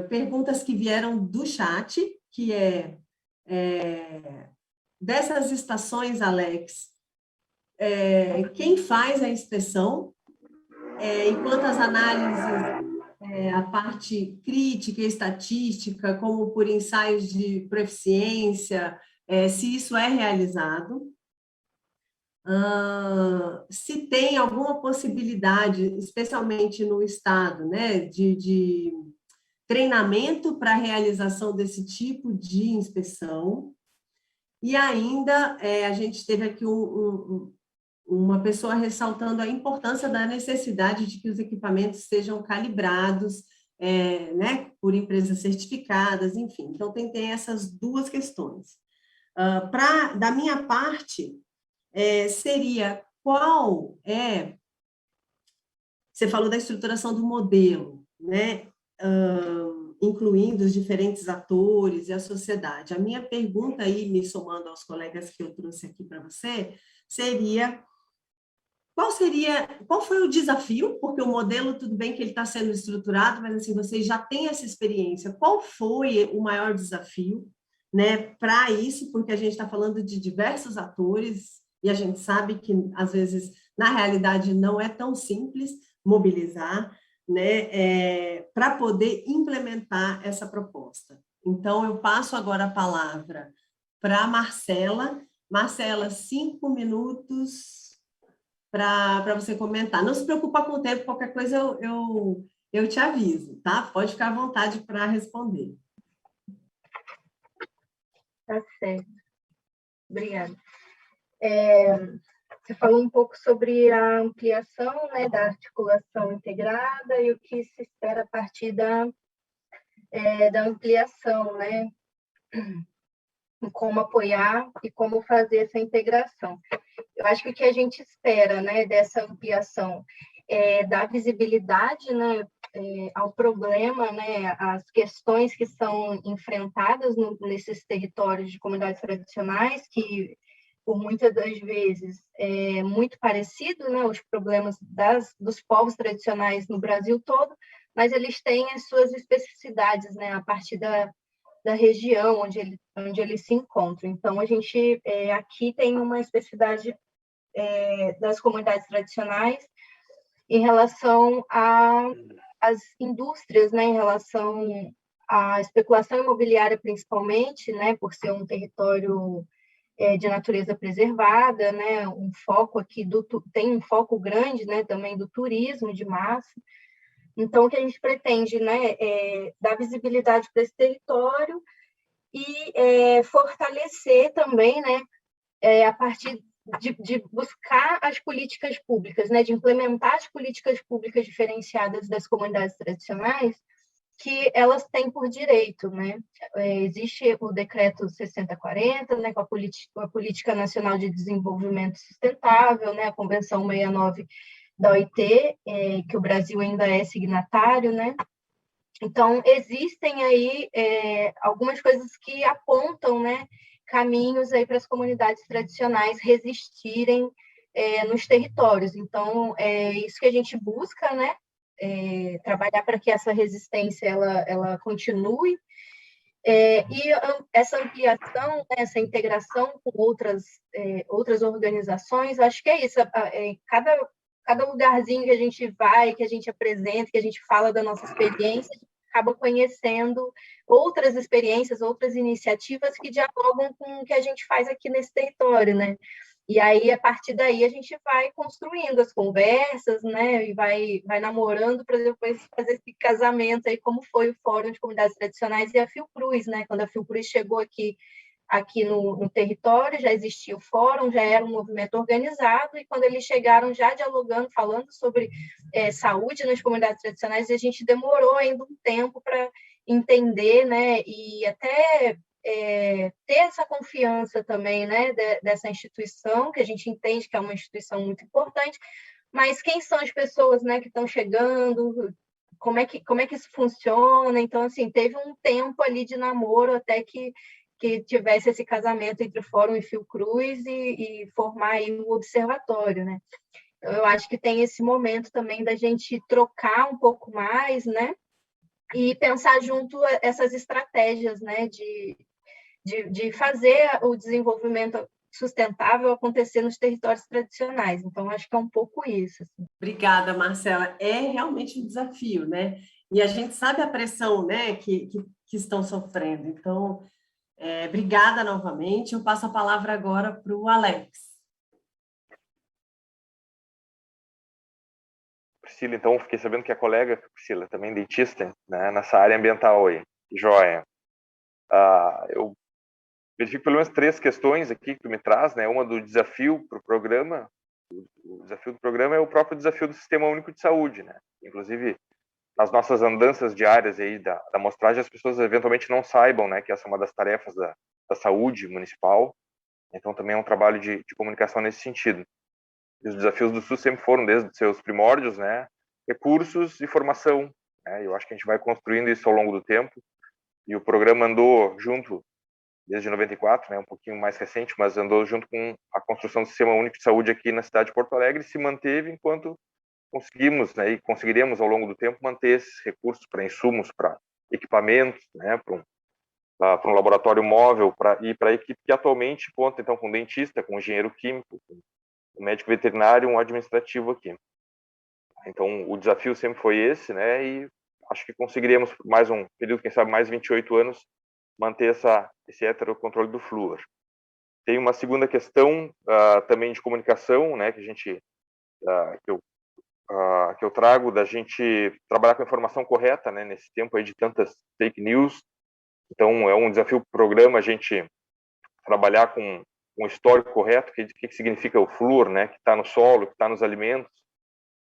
perguntas que vieram do chat, que dessas estações, Alex, quem faz a inspeção, enquanto as análises, a parte crítica e estatística, como por ensaios de proficiência, se isso é realizado, se tem alguma possibilidade, especialmente no Estado, né, de treinamento para a realização desse tipo de inspeção. E ainda, a gente teve aqui uma pessoa ressaltando a importância da necessidade de que os equipamentos sejam calibrados, né, por empresas certificadas, enfim. Então, tem essas duas questões. Da minha parte, seria qual é... Você falou da estruturação do modelo, né? Incluindo os diferentes atores e a sociedade. A minha pergunta aí, me somando aos colegas que eu trouxe aqui para você, seria qual foi o desafio? Porque o modelo, tudo bem que ele está sendo estruturado, mas assim, vocês já têm essa experiência. Qual foi o maior desafio, né, para isso? Porque a gente está falando de diversos atores e a gente sabe que, às vezes, na realidade, não é tão simples mobilizar, né, para poder implementar essa proposta. Então, eu passo agora a palavra para a Marcela. Marcela, 5 minutos para você comentar. Não se preocupa com o tempo, qualquer coisa eu te aviso, tá? Pode ficar à vontade para responder. Tá certo. Obrigada. Você falou um pouco sobre a ampliação, né, da articulação integrada e o que se espera a partir da ampliação, né? Como apoiar e como fazer essa integração. Eu acho que o que a gente espera, né, dessa ampliação é dar visibilidade, né, ao problema, né, às questões que são enfrentadas nesses territórios de comunidades tradicionais, que por muitas das vezes é muito parecido, né, os problemas dos povos tradicionais no Brasil todo, mas eles têm as suas especificidades, né, a partir da região onde eles se encontram. Então, a gente aqui tem uma especificidade das comunidades tradicionais em relação às indústrias, né, em relação à especulação imobiliária, principalmente, né, por ser um território de natureza preservada, né, um foco aqui tem um foco grande, né, também do turismo de massa. Então, o que a gente pretende, né, é dar visibilidade para esse território e fortalecer também, né, a partir de buscar as políticas públicas, né, de implementar as políticas públicas diferenciadas das comunidades tradicionais que elas têm por direito, né? Existe o decreto 6040, né, com a Política Nacional de Desenvolvimento Sustentável, né, a Convenção 69 da OIT, que o Brasil ainda é signatário, né? Então, existem aí algumas coisas que apontam, né, caminhos aí para as comunidades tradicionais resistirem nos territórios. Então, é isso que a gente busca, né? Trabalhar para que essa resistência ela continue. E essa ampliação, né, essa integração com outras organizações, acho que é isso. Cada lugarzinho que a gente vai, que a gente apresenta, que a gente fala da nossa experiência, a gente acaba conhecendo outras experiências, outras iniciativas que dialogam com o que a gente faz aqui nesse território, né? E aí, a partir daí, a gente vai construindo as conversas, né? E vai namorando para depois fazer esse casamento aí, como foi o Fórum de Comunidades Tradicionais e a Fiocruz, né? Quando a Fiocruz chegou aqui no território, já existia o fórum, já era um movimento organizado, e quando eles chegaram já dialogando, falando sobre saúde nas comunidades tradicionais, a gente demorou ainda um tempo para entender, né, e até ter essa confiança também, né, dessa instituição, que a gente entende que é uma instituição muito importante, mas quem são as pessoas, né, que estão chegando, como é que isso funciona? Então, assim, teve um tempo ali de namoro até que tivesse esse casamento entre o Fórum e Fiocruz e formar aí o observatório, né? Então, eu acho que tem esse momento também da gente trocar um pouco mais, né? E pensar junto essas estratégias, né? De fazer o desenvolvimento sustentável acontecer nos territórios tradicionais. Então, acho que é um pouco isso. Assim. Obrigada, Marcela. É realmente um desafio, né? E a gente sabe a pressão, né, que estão sofrendo. Então, obrigada novamente. Eu passo a palavra agora para o Alex. Priscila, então, fiquei sabendo que a colega, Priscila, também dentista, né, nessa área ambiental aí. Joia. Eu verifico pelo menos 3 questões aqui que tu me traz, né? Uma do desafio para o programa. O desafio do programa é o próprio desafio do Sistema Único de Saúde, né? Inclusive, nas nossas andanças diárias aí da amostragem, as pessoas eventualmente não saibam, né, que essa é uma das tarefas da saúde municipal. Então, também é um trabalho de comunicação nesse sentido. E os desafios do SUS sempre foram, desde seus primórdios, né, recursos e formação. Né? Eu acho que a gente vai construindo isso ao longo do tempo. E o programa andou junto desde 94, né, um pouquinho mais recente, mas andou junto com a construção do Sistema Único de Saúde aqui na cidade de Porto Alegre e se manteve enquanto conseguimos, né, e conseguiremos ao longo do tempo manter esses recursos para insumos, para equipamentos, né, para um laboratório móvel e para a equipe que atualmente conta então com dentista, com engenheiro químico, com um médico veterinário, um administrativo aqui. Então o desafio sempre foi esse, né, e acho que conseguiremos por mais um período, quem sabe mais 28 anos, manter esse heterocontrole do flúor. Tem uma segunda questão também de comunicação, né, que a gente que eu trago da gente trabalhar com a informação correta, né, nesse tempo aí de tantas fake news. Então é um desafio para o programa a gente trabalhar com um histórico correto, que significa o flúor, né, que está no solo, que está nos alimentos.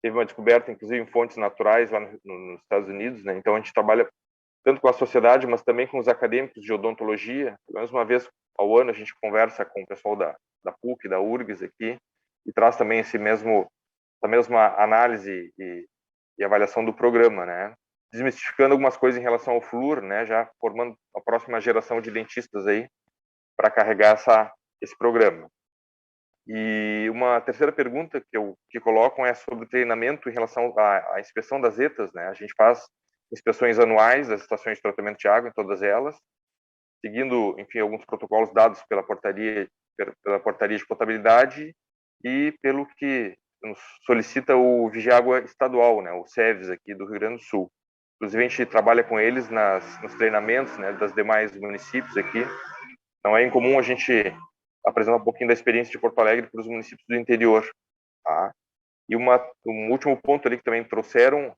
Teve uma descoberta, inclusive, em fontes naturais lá nos Estados Unidos, né? Então a gente trabalha tanto com a sociedade, mas também com os acadêmicos de odontologia. Pelo menos uma vez ao ano a gente conversa com o pessoal da PUC, da URGS aqui, e traz também essa mesma análise e avaliação do programa, né? Desmistificando algumas coisas em relação ao flúor, né? Já formando a próxima geração de dentistas aí para carregar esse programa. E uma terceira pergunta que colocam é sobre o treinamento em relação à inspeção das ETAs, né? A gente faz inspeções anuais das estações de tratamento de água em todas elas, seguindo, enfim, alguns protocolos dados pela portaria de potabilidade e pelo que nos solicita o Vigiágua Estadual, né, o SEVES aqui do Rio Grande do Sul. Inclusive, a gente trabalha com eles nos treinamentos, né, das demais municípios aqui. Então, é incomum a gente apresentar um pouquinho da experiência de Porto Alegre para os municípios do interior. Tá? E um último ponto ali que também trouxeram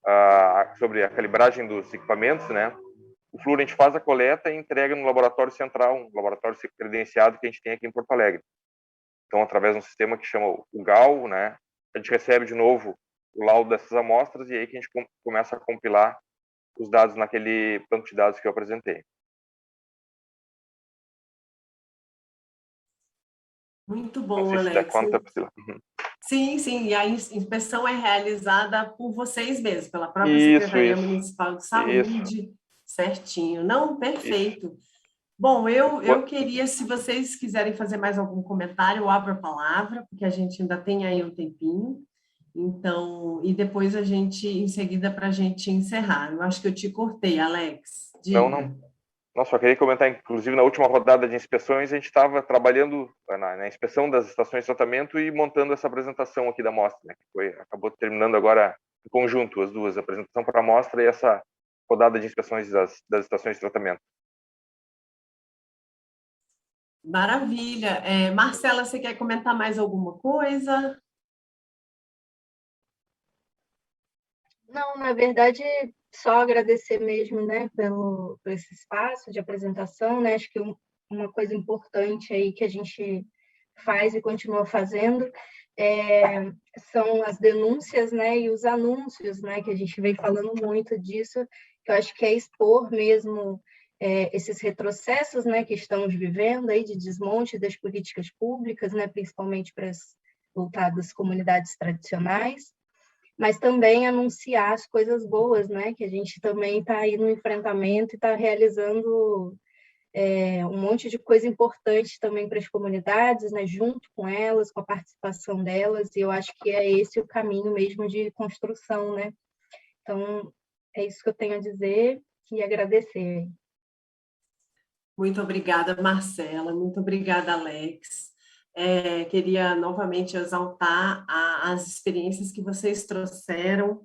sobre a calibragem dos equipamentos, né? O flúor a gente faz a coleta e entrega no laboratório central, um laboratório credenciado que a gente tem aqui em Porto Alegre. Então, através de um sistema que chama o GAL, né? A gente recebe de novo o laudo dessas amostras e aí que a gente começa a compilar os dados naquele banco de dados que eu apresentei. Muito bom, Não sei se Alex. já conta, Priscila. Sim, sim, e a inspeção é realizada por vocês mesmos, pela própria Isso. Secretaria Municipal de Saúde, Isso. certinho. Não, perfeito. Isso. Bom, eu queria, se vocês quiserem fazer mais algum comentário, eu abro a palavra, porque a gente ainda tem aí um tempinho. Então, e depois a gente, em seguida, para a gente encerrar. Eu acho que eu te cortei, Alex. Diga. Não. Nossa, só queria comentar, inclusive, na última rodada de inspeções, a gente estava trabalhando na inspeção das estações de tratamento e montando essa apresentação aqui da mostra, né, que acabou terminando agora em conjunto, as duas, a apresentação para a mostra e essa rodada de inspeções das estações de tratamento. Maravilha. Marcela, você quer comentar mais alguma coisa? Não, na verdade, só agradecer mesmo, né, por esse espaço de apresentação, né? Acho que uma coisa importante aí que a gente faz e continua fazendo são as denúncias, né, e os anúncios, né, que a gente vem falando muito disso, que eu acho que é expor mesmo esses retrocessos, né, que estamos vivendo aí de desmonte das políticas públicas, né, principalmente para as voltadas às comunidades tradicionais, mas também anunciar as coisas boas, né, que a gente também está aí no enfrentamento e está realizando um monte de coisa importante também para as comunidades, né, junto com elas, com a participação delas, e eu acho que é esse o caminho mesmo de construção, né? Então, é isso que eu tenho a dizer e agradecer. Muito obrigada, Marcela. Muito obrigada, Alex. Queria novamente exaltar as experiências que vocês trouxeram,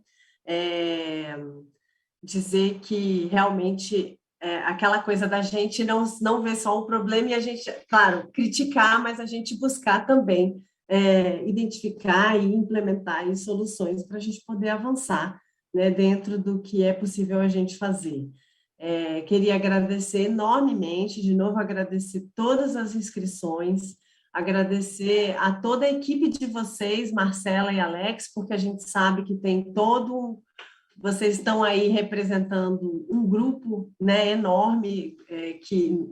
dizer que realmente aquela coisa da gente não ver só o problema e a gente, claro, criticar, mas a gente buscar também identificar e implementar aí soluções para a gente poder avançar, né, dentro do que é possível a gente fazer. Queria agradecer enormemente, de novo agradecer todas as inscrições, agradecer a toda a equipe de vocês, Marcela e Alex, porque a gente sabe que tem vocês estão aí representando um grupo, né, enorme,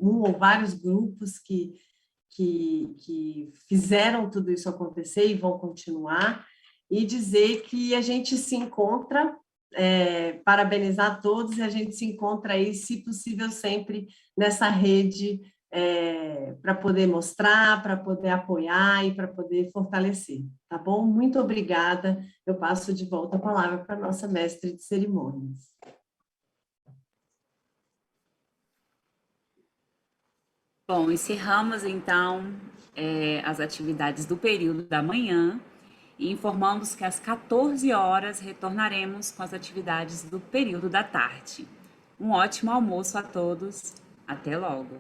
um ou vários grupos que fizeram tudo isso acontecer e vão continuar, e dizer que a gente se encontra, parabenizar todos, e a gente se encontra aí, se possível, sempre nessa rede, para poder mostrar, para poder apoiar e para poder fortalecer, tá bom? Muito obrigada. Eu passo de volta a palavra para a nossa mestre de cerimônias. Bom, encerramos então as atividades do período da manhã e informamos que às 14 horas retornaremos com as atividades do período da tarde. Um ótimo almoço a todos. Até logo.